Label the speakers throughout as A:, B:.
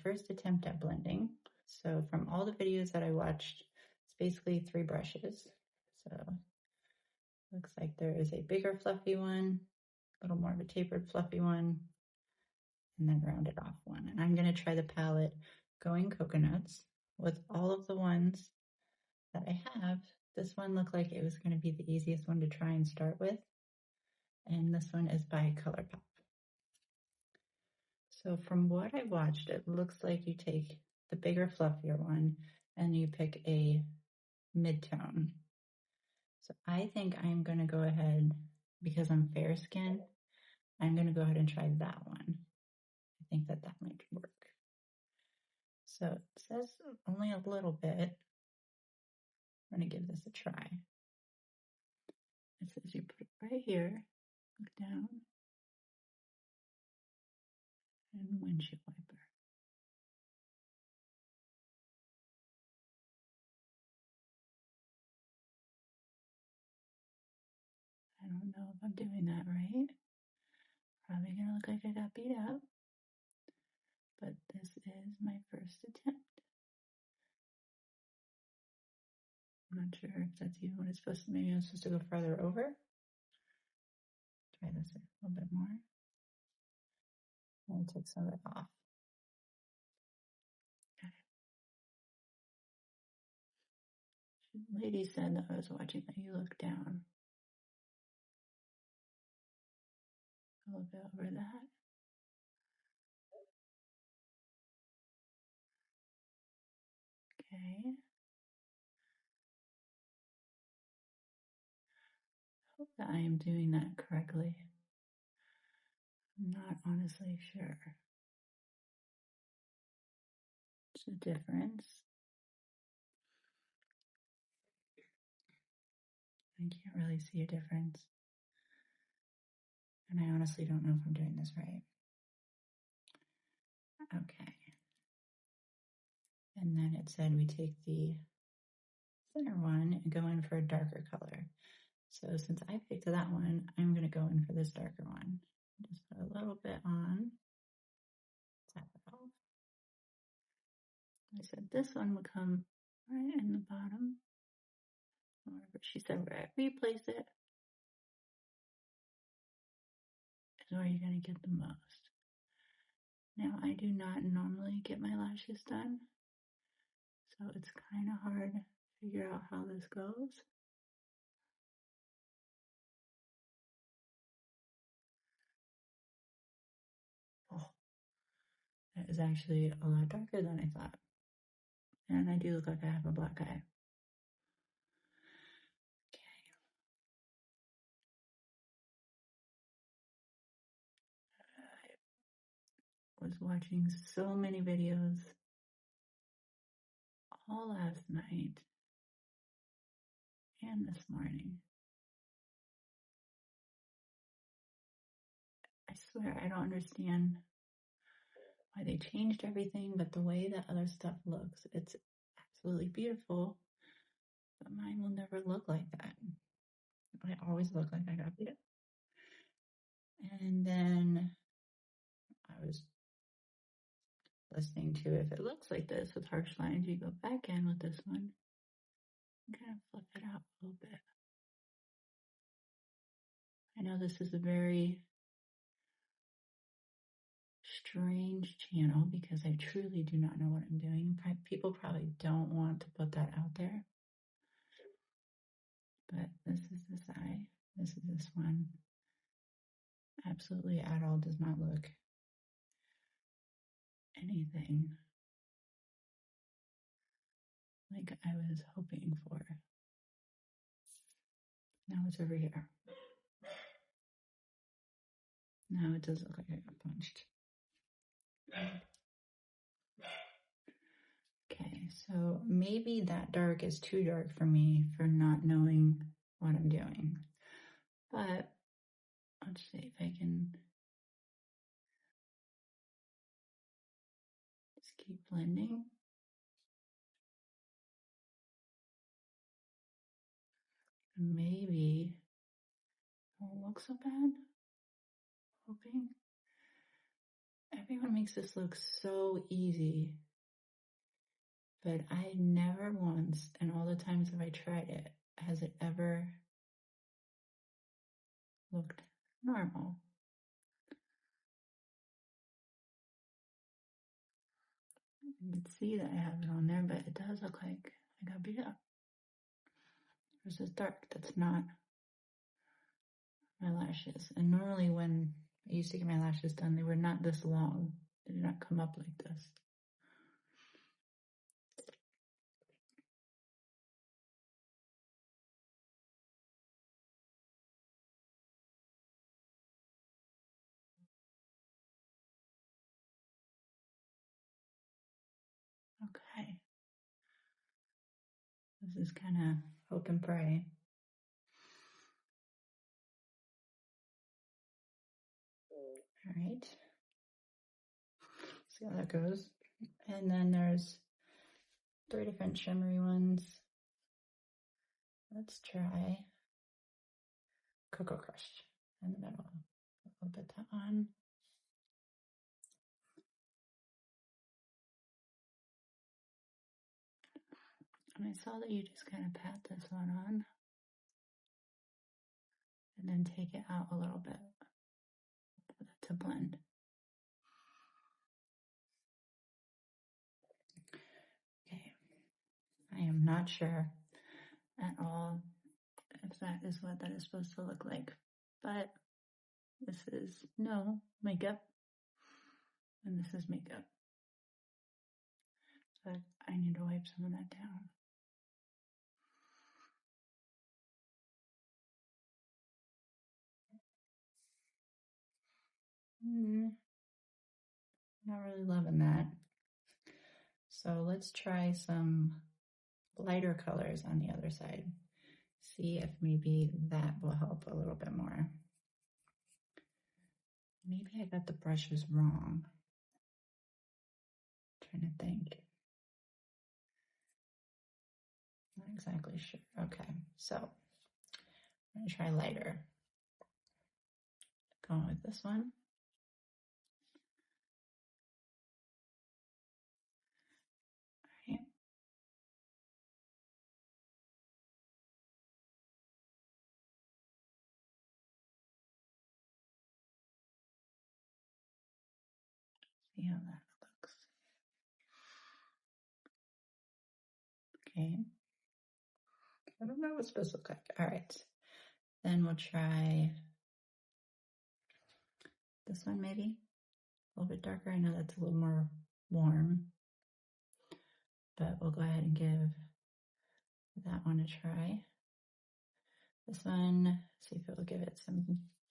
A: first attempt at blending. So from all the videos that I watched, it's basically 3 brushes. So looks like there is a bigger fluffy one, a little more of a tapered fluffy one, and then rounded off one. And I'm going to try the palette Going Coconuts with all of the ones that I have. This one looked like it was going to be the easiest one to try and start with. And this one is by ColourPop. So from what I watched, it looks like you take the bigger, fluffier one and you pick a mid-tone. So I think I'm going to go ahead, because I'm fair skinned, I'm going to go ahead and try that one. I think that might work. So it says only a little bit. I'm going to give this a try. It says you put it right here, look down, and windshield wiper. I don't know if I'm doing that right. Probably going to look like I got beat up. But this is my first attempt. I'm not sure if that's even what it's supposed to be. Maybe I'm supposed to go farther over. Try this a little bit more. And take some of it off. Okay. The lady said that I was watching that you look down. A little bit over that. Okay. Hope that I am doing that correctly. I'm not honestly sure. It's a difference. I can't really see a difference. And I honestly don't know if I'm doing this right. Okay. And then it said we take the thinner one and go in for a darker color. So since I picked that one, I'm going to go in for this darker one. Just put a little bit on. Tap it off. I said this one would come right in the bottom. Or she said wherever you place it is where you're going to get the most. Now I do not normally get my lashes done, so it's kind of hard to figure out how this goes. Oh, that is actually a lot darker than I thought. And I do look like I have a black eye. I was watching so many videos all last night and this morning. I swear I don't understand why they changed everything, but the way that other stuff looks, it's absolutely beautiful. But mine will never look like that. I always look like I got beat up. And then I was listening to if it looks like this with harsh lines, you go back in with this one and kind of flip it out a little bit. I know this is a very strange channel because I truly do not know what I'm doing. People probably don't want to put that out there. But this is this eye. This is this one. Absolutely at all does not look anything like I was hoping for. Now it's over here. Now it does look like I got punched. Okay, so maybe that dark is too dark for me for not knowing what I'm doing. But let's see if I can just keep blending. Maybe it won't look so bad. Hoping. Everyone makes this look so easy, but I never once, and all the times that I tried it, has it ever looked normal. You can see that I have it on there, but it does look like I got beat up. There's this dark that's not my lashes. And normally when I used to get my lashes done, they were not this long. They did not come up like this. Okay. This is kind of hope and pray. All right. See how that goes. And then there's 3 different shimmery ones. Let's try Cocoa Crush in the middle. I'll put that on. And I saw that you just kind of pat this one on and then take it out a little bit to blend. Okay, I am not sure at all if that is what that is supposed to look like, but this is no makeup and this is makeup. But I need to wipe some of that down. Not really loving that. So let's try some lighter colors on the other side. See if maybe that will help a little bit more. Maybe I got the brushes wrong. I'm trying to think. Not exactly sure. Okay, so I'm gonna try lighter. Going with this one. All right. See how that looks. Okay. I don't know what it's supposed to look like. All right. Then we'll try this one maybe. A little bit darker. I know that's a little more warm. But we'll go ahead and give that one a try. This one, see if it will give it some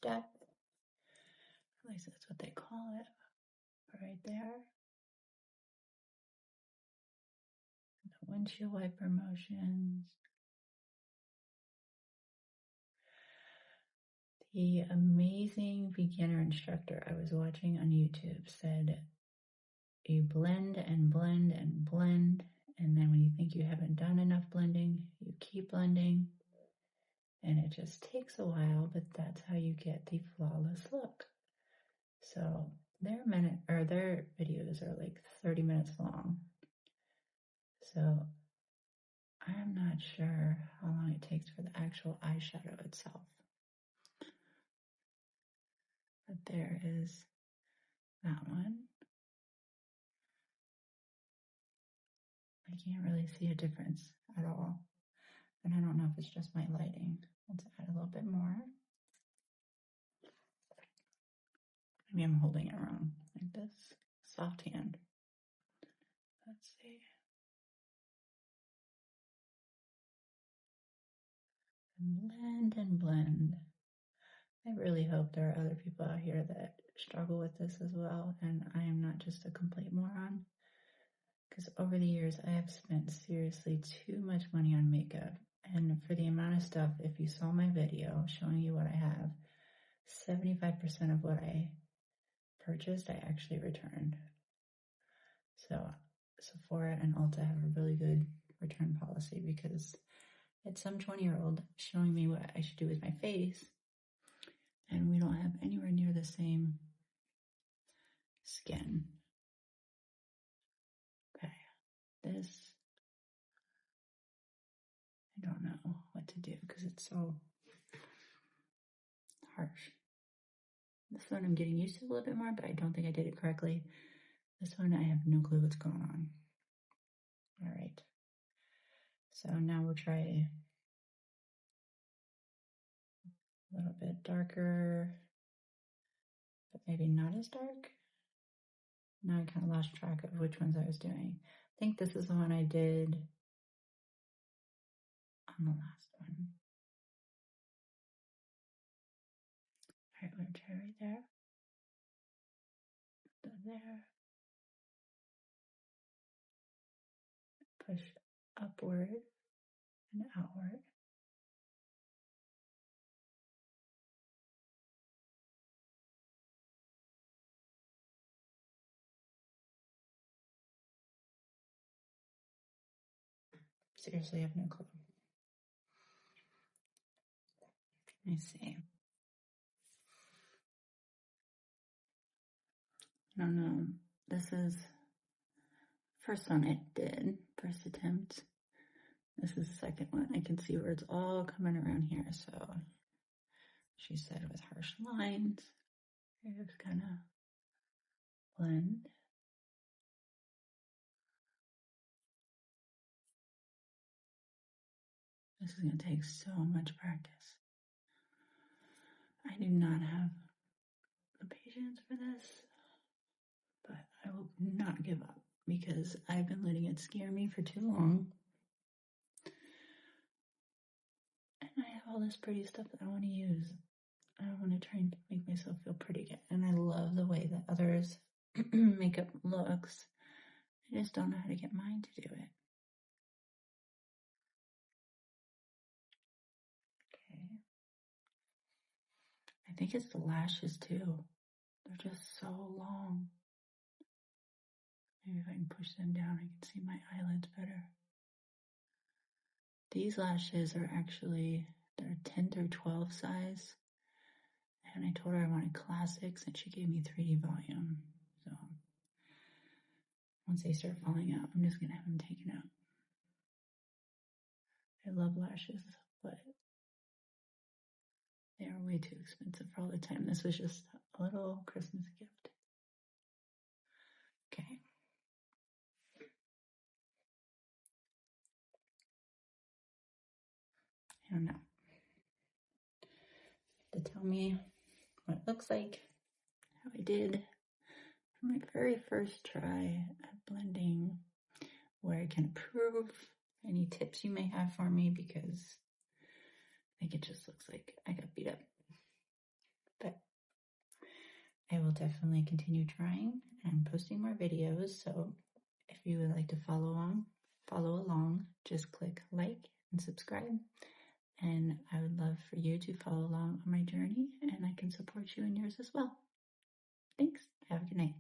A: depth. At least that's what they call it. Right there. The windshield wiper motions. The amazing beginner instructor I was watching on YouTube said you blend and blend and blend, and then when you think you haven't done enough blending, you keep blending, and it just takes a while, but that's how you get the flawless look. So their videos are like 30 minutes long. So I'm not sure how long it takes for the actual eyeshadow itself. But there is that one. I can't really see a difference at all. And I don't know if it's just my lighting. Let's add a little bit more. Maybe I'm holding it wrong, like this. Soft hand. Let's see. Blend and blend. I really hope there are other people out here that struggle with this as well, and I am not just a complete moron. Because over the years, I have spent seriously too much money on makeup. And for the amount of stuff, if you saw my video showing you what I have, 75% of what I purchased, I actually returned. So Sephora and Ulta have a really good return policy because it's some 20-year-old showing me what I should do with my face, and we don't have anywhere near the same skin. Okay, this, I don't know what to do because it's so harsh. This one I'm getting used to a little bit more, but I don't think I did it correctly. This one I have no clue what's going on. All right. So now we'll try a little bit darker, but maybe not as dark. Now I kind of lost track of which ones I was doing. I think this is the one I did on the last one. All right, we're gonna try right there. There. Push upward and outward. Seriously, I have no clue. Let me see. I don't know. This is first one I did, first attempt. This is the second one. I can see where it's all coming around here. So she said with harsh lines, you just kind of blend. This is going to take so much practice. I do not have the patience for this, but I will not give up because I've been letting it scare me for too long. And I have all this pretty stuff that I want to use. I want to try and make myself feel pretty again. And I love the way that others' makeup looks. I just don't know how to get mine to do it. Okay. I think it's the lashes too. They're just so long. Maybe if I can push them down, I can see my eyelids better. These lashes are actually, they're 10 through 12 size. And I told her I wanted classics and she gave me 3D volume. So once they start falling out, I'm just going to have them taken out. I love lashes, but they are way too expensive for all the time. This was just a little Christmas gift. Okay. I don't know. To tell me what it looks like, how I did for my very first try at blending, where I can improve, any tips you may have for me, because I think it just looks like I got beat up. But I will definitely continue trying and posting more videos. So if you would like to follow along, just click like and subscribe. And I would love for you to follow along on my journey, and I can support you in yours as well. Thanks. Have a good night.